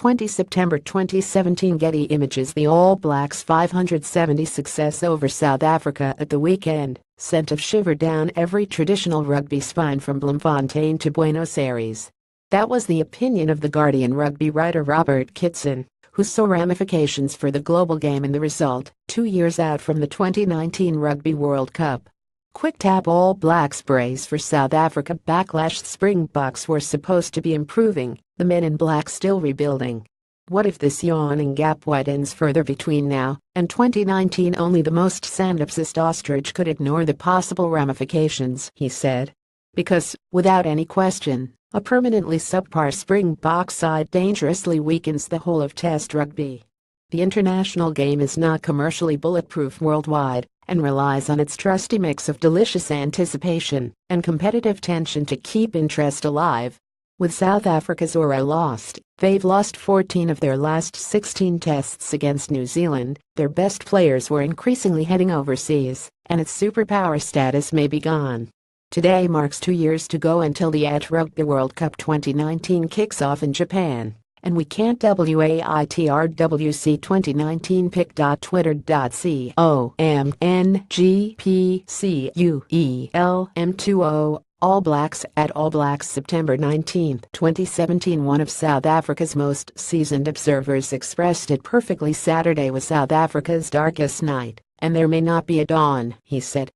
20 September 2017 Getty Images. The All Blacks' 570 success over South Africa at the weekend sent a shiver down every traditional rugby spine from Bloemfontein to Buenos Aires. That was the opinion of The Guardian rugby writer Robert Kitson, who saw ramifications for the global game in the result, 2 years out from the 2019 Rugby World Cup. Quick tap All Blacks brace for South Africa backlash. Springboks were supposed to be improving, the men in black still rebuilding. What if this yawning gap widens further between now and 2019? Only the most stand-upsist ostrich could ignore the possible ramifications, he said. Because, without any question, a permanently subpar Springbok side dangerously weakens the whole of Test rugby. The international game is not commercially bulletproof worldwide and relies on its trusty mix of delicious anticipation and competitive tension to keep interest alive. With South Africa's aura lost, they've lost 14 of their last 16 tests against New Zealand. Their best players were increasingly heading overseas, and its superpower status may be gone. Today marks 2 years to go until the Rugby World Cup 2019 kicks off in Japan, and we can't waitrwc 2019 pic.twitter.com/NGPCUELM20 All Blacks at All Blacks September 19, 2017. One of South Africa's most seasoned observers expressed it perfectly. Saturday was South Africa's darkest night, and there may not be a dawn, he said.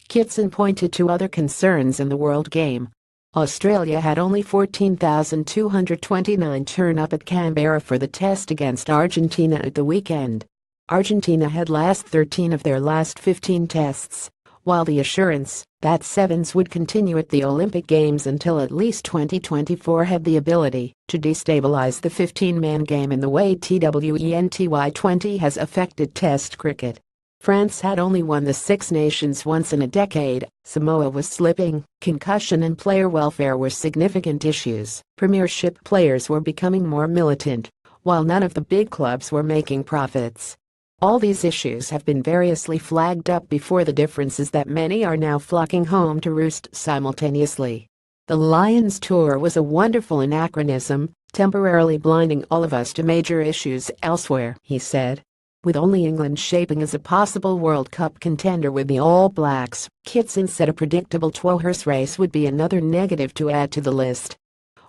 Kitson pointed to other concerns in the world game. Australia had only 14,229 turn up at Canberra for the test against Argentina at the weekend. Argentina had lost 13 of their last 15 tests, while the assurance that sevens would continue at the Olympic Games until at least 2024 had the ability to destabilize the 15-man game in the way Twenty20 has affected Test cricket. France had only won the Six Nations once in a decade. Samoa was slipping. Concussion and player welfare were significant issues. Premiership players were becoming more militant, while none of the big clubs were making profits. All these issues have been variously flagged up before. The difference is that many are now flocking home to roost simultaneously. The Lions tour was a wonderful anachronism, temporarily blinding all of us to major issues elsewhere, he said. With only England shaping as a possible World Cup contender with the All Blacks, Kitson said a predictable two-horse race would be another negative to add to the list.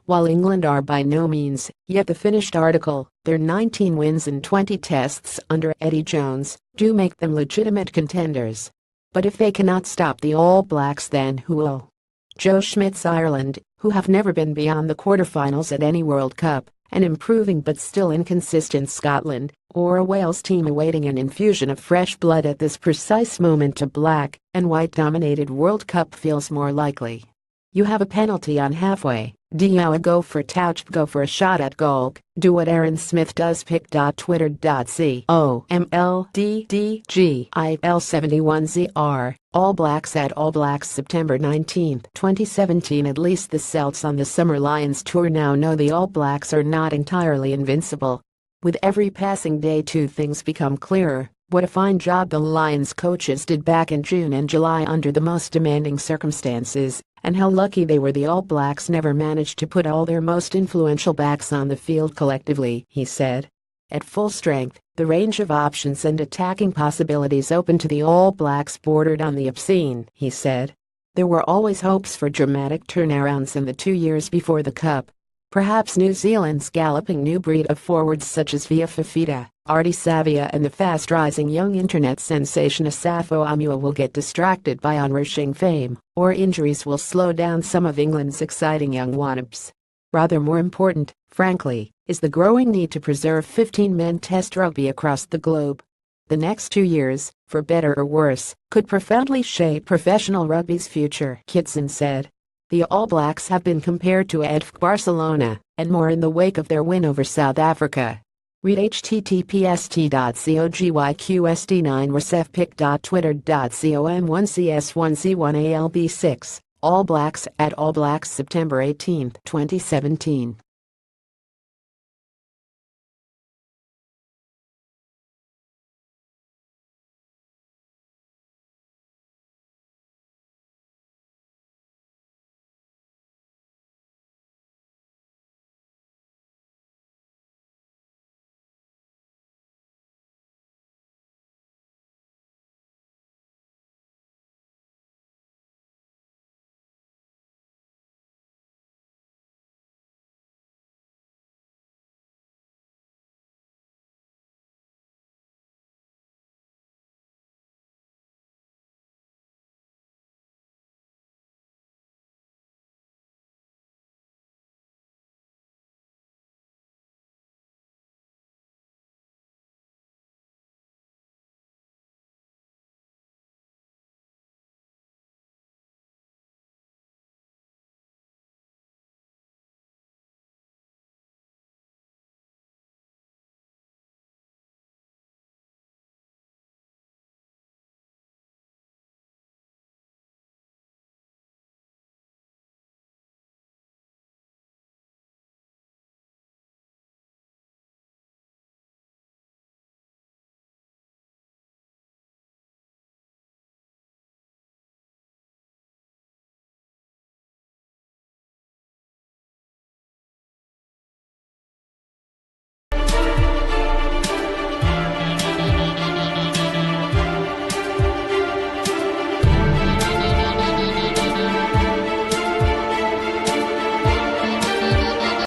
While England are by no means yet the finished article, their 19 wins in 20 tests under Eddie Jones do make them legitimate contenders. But if they cannot stop the All Blacks, then who will? Joe Schmidt's Ireland, who have never been beyond the quarterfinals at any World Cup, an improving but still inconsistent Scotland, or a Wales team awaiting an infusion of fresh blood at this precise moment. A black and white-dominated World Cup feels more likely. You have a penalty on halfway. Do you go for a touch, go for a shot at goal, do what Aaron Smith does? pic.twitter.com/OMLDDGIL71ZR All Blacks at All Blacks September 19, 2017. At least the Celts on the Summer Lions tour now know the All Blacks are not entirely invincible. With every passing day, two things become clearer. What a fine job the Lions coaches did back in June and July under the most demanding circumstances, and how lucky they were the All Blacks never managed to put all their most influential backs on the field collectively, he said. At full strength, the range of options and attacking possibilities open to the All Blacks bordered on the obscene, he said. There were always hopes for dramatic turnarounds in the 2 years before the Cup. Perhaps New Zealand's galloping new breed of forwards such as Via Fafita, Artie Savia and the fast-rising young internet sensation Asafo Amua will get distracted by onrushing fame, or injuries will slow down some of England's exciting young wannabes. Rather more important, frankly, is the growing need to preserve 15-man Test rugby across the globe. The next 2 years, for better or worse, could profoundly shape professional rugby's future, Kitson said. The All Blacks have been compared to AFC Barcelona, and more in the wake of their win over South Africa. Read https://pic.twitter.com/1cs1c1alb6 All Blacks at All Blacks September 18, 2017.